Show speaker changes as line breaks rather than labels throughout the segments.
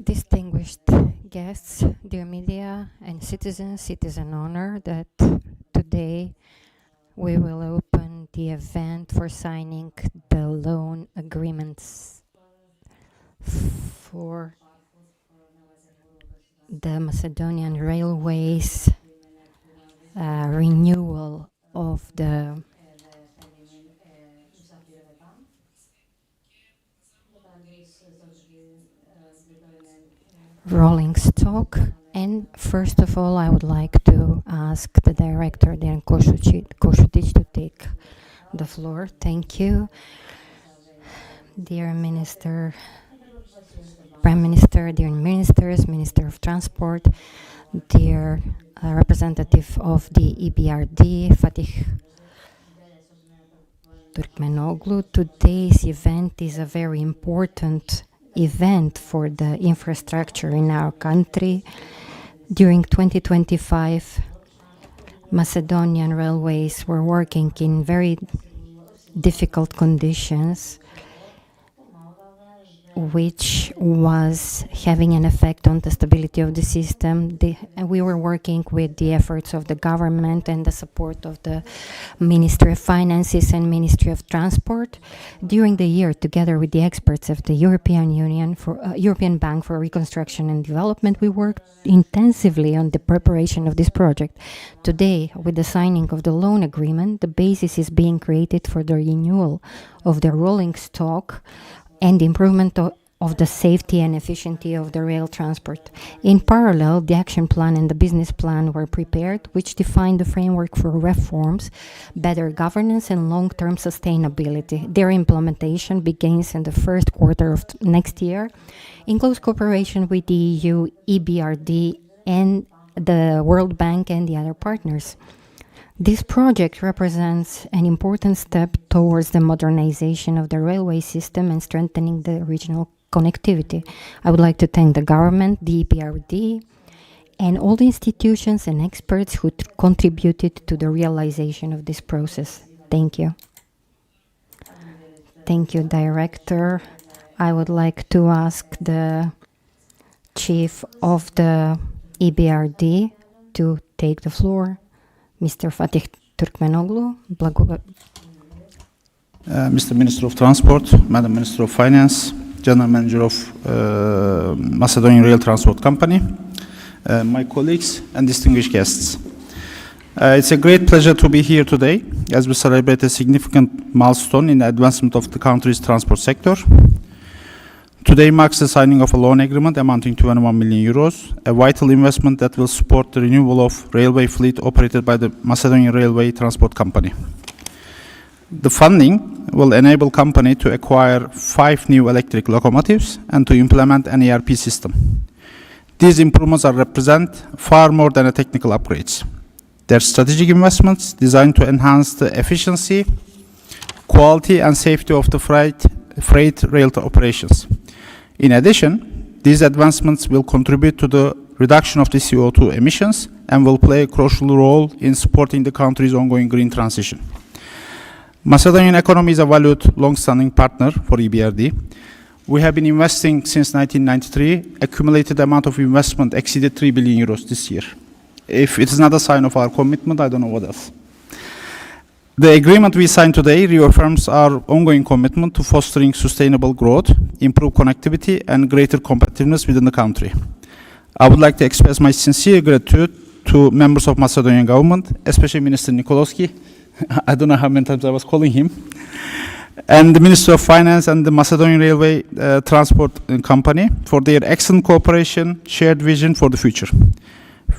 Distinguished guests, dear media and citizens, it is an honor that today we will open the event for signing the loan agreements for the Macedonian Railways renewal of the rolling stock. And first of all, I would like to ask the director, Dejan Košutić, to take the floor. Thank you. Dear Minister, Prime Minister, dear Ministers, Minister of Transport, dear representative of the EBRD, Fatih Turkmenoglu, today's event is a very important event for the infrastructure in our country. During 2025, Macedonian railways were working in very difficult conditions, which was having an effect on the stability of the system. We were working with the efforts of the government and the support of the Ministry of Finances and Ministry of Transport. During the year, together with the experts of the European Union for European Bank for Reconstruction and Development, we worked intensively on the preparation of this project. Today, with the signing of the loan agreement, the basis is being created for the renewal of the rolling stock and improvement of the safety and efficiency of the rail transport. In parallel, the action plan and the business plan were prepared, which defined the framework for reforms, better governance, and long-term sustainability. Their implementation begins in the first quarter of next year, in close cooperation with the EU, EBRD, and the World Bank and the other partners. This project represents an important step towards the modernization of the railway system and strengthening the regional connectivity. I would like to thank the government, the EBRD, and all the institutions and experts who contributed to the realization of this process. Thank you. Thank you, Director. I would like to ask the Chief of the EBRD to take the floor. Mr. Fatih Turkmenoglu.
Mr. Minister of Transport, Madam Minister of Finance, General Manager of Macedonian Rail Transport Company, my colleagues and distinguished guests. It's a great pleasure to be here today as we celebrate a significant milestone in the advancement of the country's transport sector. Today marks the signing of a loan agreement amounting to 21 million euros, a vital investment that will support the renewal of railway fleet operated by the Macedonian Railway Transport Company. The funding will enable company to acquire 5 new electric locomotives and to implement an ERP system. These improvements represent far more than a technical upgrades. They're strategic investments designed to enhance the efficiency, quality, and safety of the freight rail operations. In addition, these advancements will contribute to the reduction of the CO2 emissions and will play a crucial role in supporting the country's ongoing green transition. Macedonian economy is a valued, long-standing partner for EBRD. We have been investing since 1993. Accumulated amount of investment exceeded 3 billion euros this year. If it is not a sign of our commitment, I don't know what else. The agreement we signed today reaffirms our ongoing commitment to fostering sustainable growth, improve connectivity, and greater competitiveness within the country. I would like to express my sincere gratitude to members of Macedonian government, especially Minister Nicoloski. I don't know how many times I was calling him, and the Minister of Finance and the Macedonian Railway Transport Company for their excellent cooperation, shared vision for the future.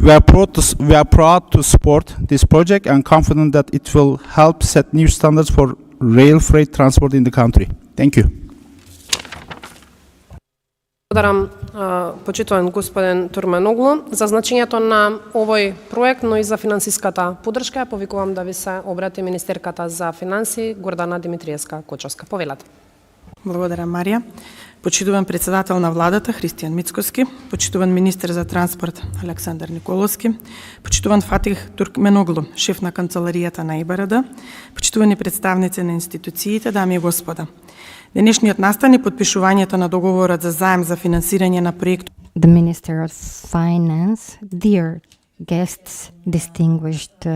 We are proud to support this project and confident that it will help set new standards for rail freight transport in the country. Thank you.
Благодарам, почитуван господин Турменоглу, за значењето на овој проект, но и за финансиската поддршка. Повикувам да ви се обрати министерката за финанси Гордана Димитриевска-Кочовска. Повелете.
Благодаря, Марија. почитуван председател на Владата Христијан Мицкоски, почитуван министер за транспорт Александар Николовски, почитуван Фатих Туркменоглу, шеф на канцеларијата на ИБРД, почитувани представници на институциите, дами и господа. Денешниот настан е подпишувањето на договорот за заем за финансирање на проект.
The Minister of Finance, dear guests, distinguished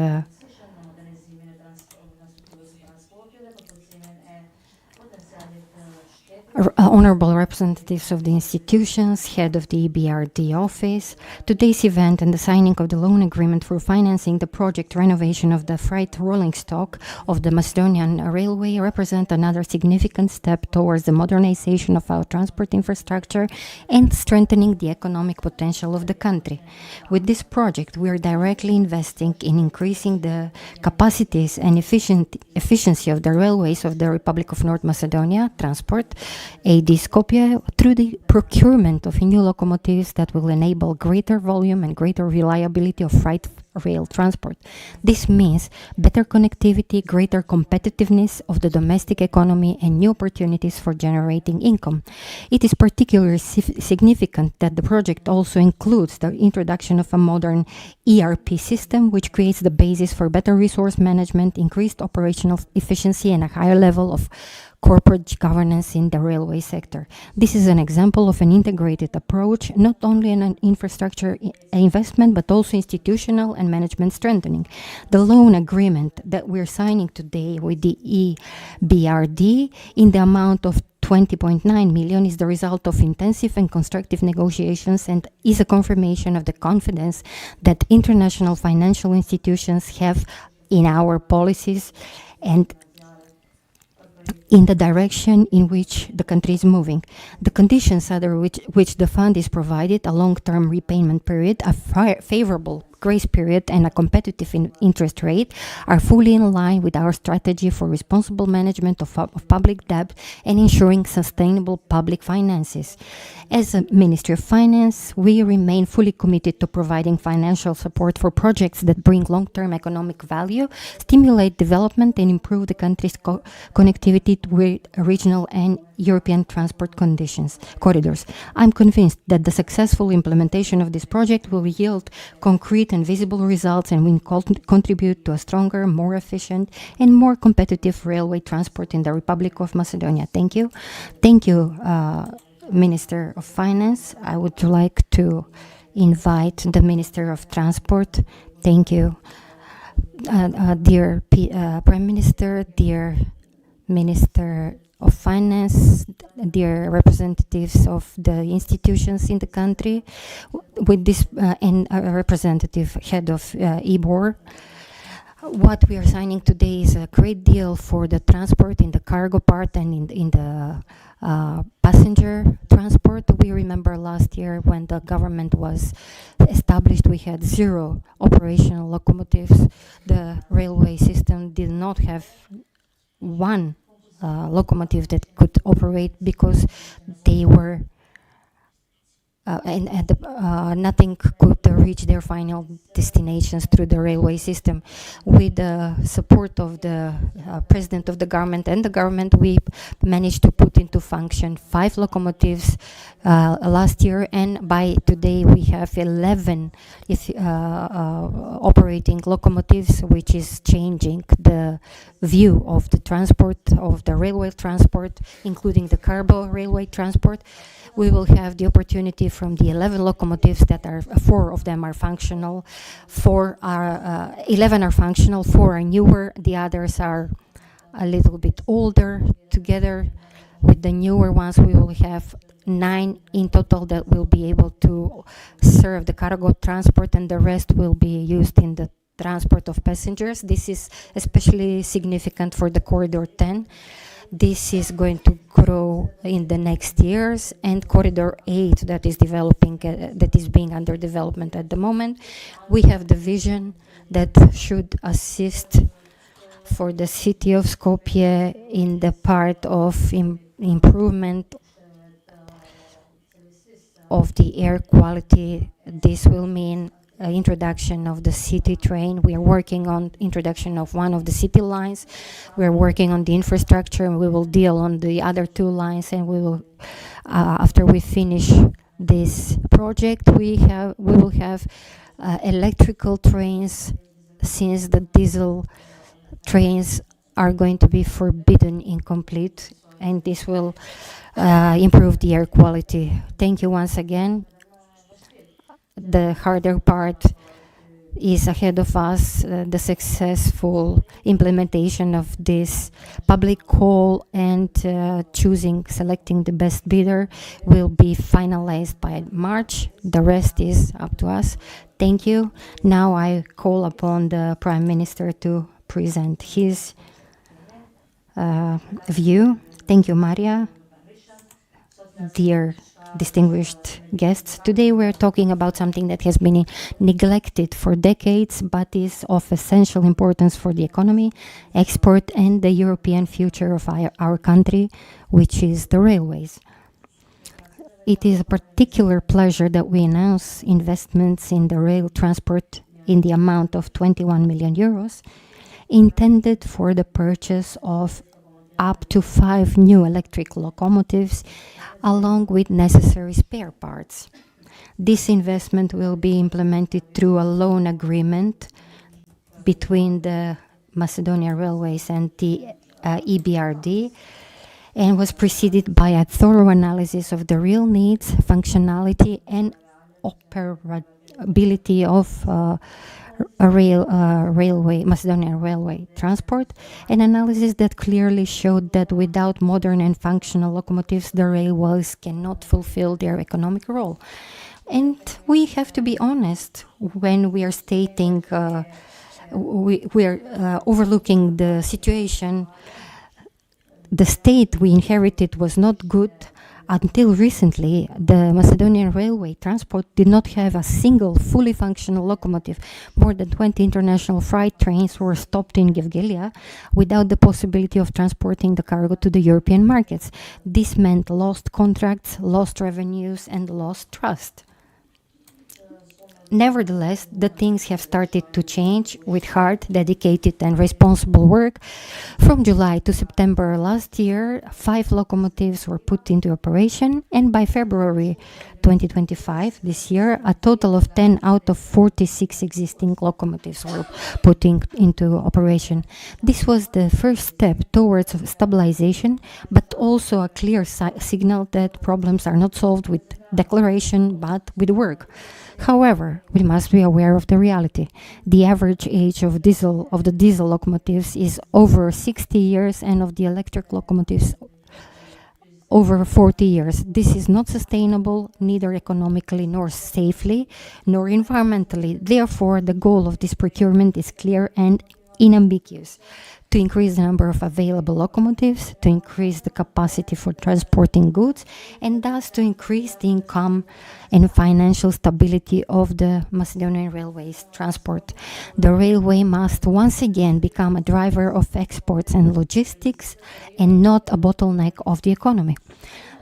honorable representatives of the institutions, head of the EBRD office, today's event and the signing of the loan agreement for financing the project renovation of the freight rolling stock of the Macedonian Railway represent another significant step towards the modernization of our transport infrastructure and strengthening the economic potential of the country. With this project, we are directly investing in increasing the capacities and efficiency of the railways of the Republic of North Macedonia transport AD Skopje through the procurement of new locomotives that will enable greater volume and greater reliability of freight rail transport. This means better connectivity, greater competitiveness of the domestic economy, and new opportunities for generating income. It is particularly significant that the project also includes the introduction of a modern ERP system, which creates the basis for better resource management, increased operational efficiency, and a higher level of corporate governance in the railway sector. This is an example of an integrated approach, not only in an infrastructure investment, but also institutional and management strengthening. The loan agreement that we're signing today with the EBRD in the amount of 20.9 million is the result of intensive and constructive negotiations and is a confirmation of the confidence that international financial institutions have in our policies and in the direction in which the country is moving. The conditions under which the fund is provided, a long-term repayment period, a favorable grace period, and a competitive interest rate, are fully in line with our strategy for responsible management of public debt and ensuring sustainable public finances. As a Ministry of Finance, we remain fully committed to providing financial support for projects that bring long-term economic value, stimulate development, and improve the country's connectivity with regional and European transport corridors. I'm convinced that the successful implementation of this project will yield concrete and visible results and will contribute to a stronger, more efficient, and more competitive railway transport in the Republic of Macedonia. Thank you. Thank you, Minister of Finance. I would like to invite the Minister of Transport. Thank you. Dear Prime Minister, dear Minister of Finance, dear representatives of the institutions in the country, with this and a representative head of EBOR. What we are signing today is a great deal for the transport in the cargo part and in the passenger transport. We remember last year when the government was established, we had 0 operational locomotives. The railway system did not have one locomotive that could operate because they were nothing could reach their final destinations through the railway system. With the support of the President of the government and the government, we managed to put into function 5 locomotives last year, and by today we have 11 operating locomotives, which is changing the view of the transport, of the railway transport, including the cargo railway transport. We will have the opportunity from the 11 locomotives that are 4 of them are functional, 11 are functional, 4 are newer, the others are a little bit older. Together with the newer ones, we will have 9 in total that will be able to serve the cargo transport, and the rest will be used in the transport of passengers. This is especially significant for the Corridor 10. This is going to grow in the next years, and Corridor 8 that is developing, that is being under development at the moment. We have the vision that should assist for the city of Skopje in the part of improvement of the air quality. This will mean introduction of the city train. We are working on introduction of one of the city lines. We are working on the infrastructure, and we will deal on the other two lines. And we will, after we finish this project, we will have electrical trains, since the diesel trains are going to be forbidden incomplete, and this will improve the air quality. Thank you once again. The harder part is ahead of us. The successful implementation of this public call and selecting the best bidder will be finalized by March. The rest is up to us. Thank you. Now I call upon the Prime Minister to present his view. Thank you, Maria. Dear distinguished guests, today we're talking about something that has been neglected for decades but is of essential importance for the economy, export, and the European future of our country, which is the railways. It is a particular pleasure that we announce investments in the rail transport in the amount of 21 million euros, intended for the purchase of up to 5 new electric locomotives, along with necessary spare parts. This investment will be implemented through a loan agreement between the Macedonian Railways and the EBRD, and was preceded by a thorough analysis of the real needs, functionality, and operability of Macedonian railway transport, an analysis that clearly showed that without modern and functional locomotives, the railways cannot fulfill their economic role. And we have to be honest when we are stating, we are overlooking the situation. The state we inherited was not good. Until recently, the Macedonian railway transport did not have a single fully functional locomotive. More than 20 international freight trains were stopped in Gevgelija without the possibility of transporting the cargo to the European markets. This meant lost contracts, lost revenues, and lost trust. Nevertheless, the things have started to change with hard, dedicated, and responsible work. From July to September last year, 5 locomotives were put into operation, and by February 2025, this year, a total of 10 out of 46 existing locomotives were put into operation. This was the first step towards stabilization, but also a clear signal that problems are not solved with declaration, but with work. However, we must be aware of the reality. The average age of the diesel locomotives is over 60 years, and of the electric locomotives over 40 years. This is not sustainable, neither economically nor safely, nor environmentally. Therefore, the goal of this procurement is clear and unambiguous: to increase the number of available locomotives, to increase the capacity for transporting goods, and thus to increase the income and financial stability of the Macedonian railways transport. The railway must once again become a driver of exports and logistics, and not a bottleneck of the economy.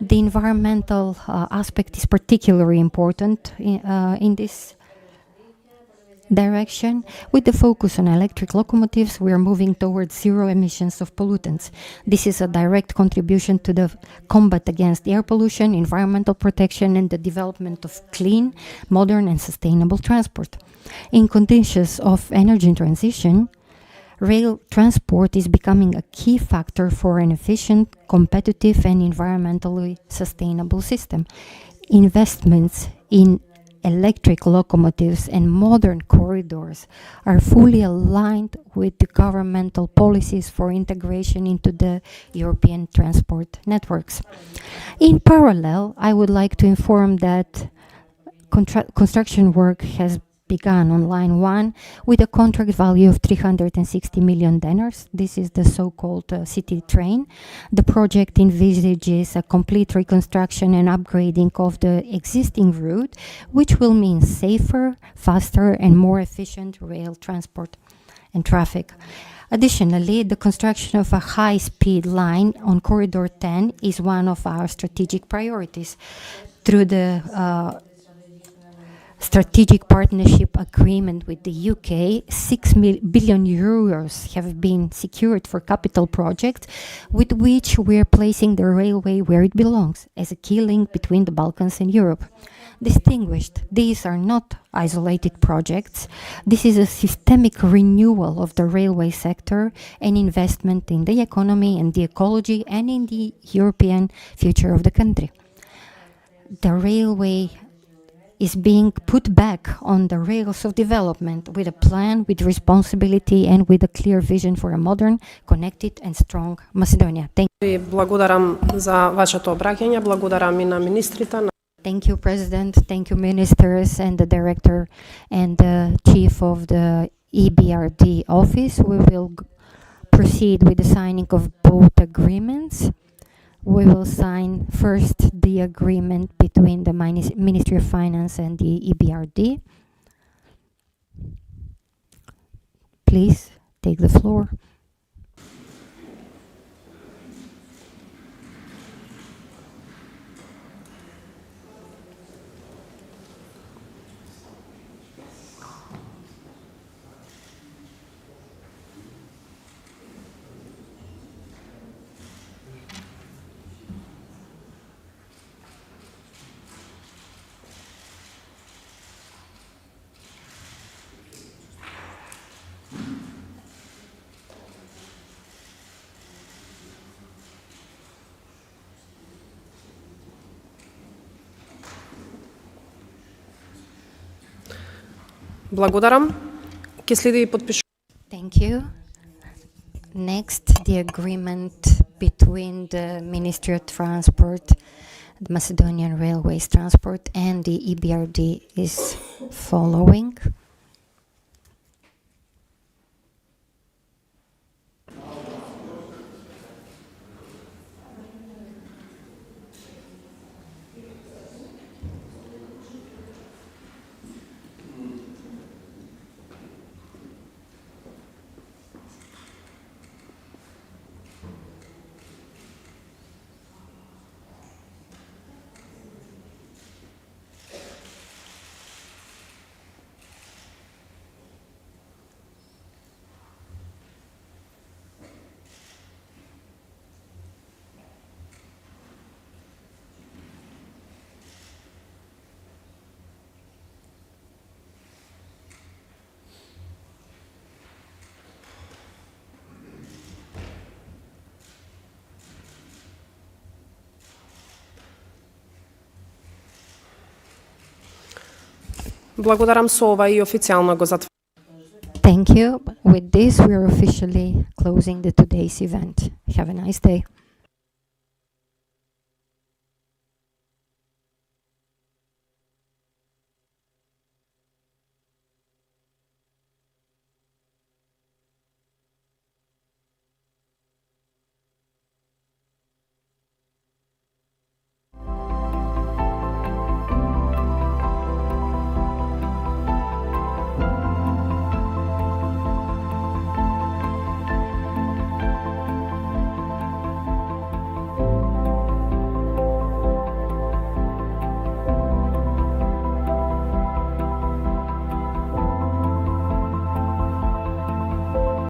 The environmental aspect is particularly important in this direction. With the focus on electric locomotives, we are moving towards zero emissions of pollutants. This is a direct contribution to the combat against air pollution, environmental protection, and the development of clean, modern, and sustainable transport. In conditions of energy transition, rail transport is becoming a key factor for an efficient, competitive, and environmentally sustainable system. Investments in electric locomotives and modern corridors are fully aligned with the governmental policies for integration into the European transport networks. In parallel, I would like to inform that construction work has begun on Line 1 with a contract value of 360 million dinars. This is the so-called city train. The project envisages a complete reconstruction and upgrading of the existing route, which will mean safer, faster, and more efficient rail transport and traffic. Additionally, the construction of a high-speed line on Corridor 10 is one of our strategic priorities. Through the strategic partnership agreement with the UK, 6 billion euros have been secured for capital projects, with which we are placing the railway where it belongs, as a key link between the Balkans and Europe. Distinguished, these are not isolated projects. This is a systemic renewal of the railway sector and investment in the economy and the ecology and in the European future of the country. The railway is being put back on the rails of development with a plan, with responsibility and with a clear vision for a modern, connected and strong Macedonia. Thank
Ви благодарам за вашето обраќање, благодарам и на министрите.
Thank you, President. Thank you, ministers and the director and the chief of the EBRD office. We will proceed with the signing of both agreements. We will sign first the agreement between the Ministry of Finance and the EBRD. Please take the floor.
Благодарам. Ќе следи и подпишување.
Thank you. Next, the agreement between the Ministry of Transport, the Macedonian Railways Transport, and the EBRD is following.
Благодарам, со ова и официјално го затварам.
Thank you. With this, we are officially closing the today's event. Have a nice day.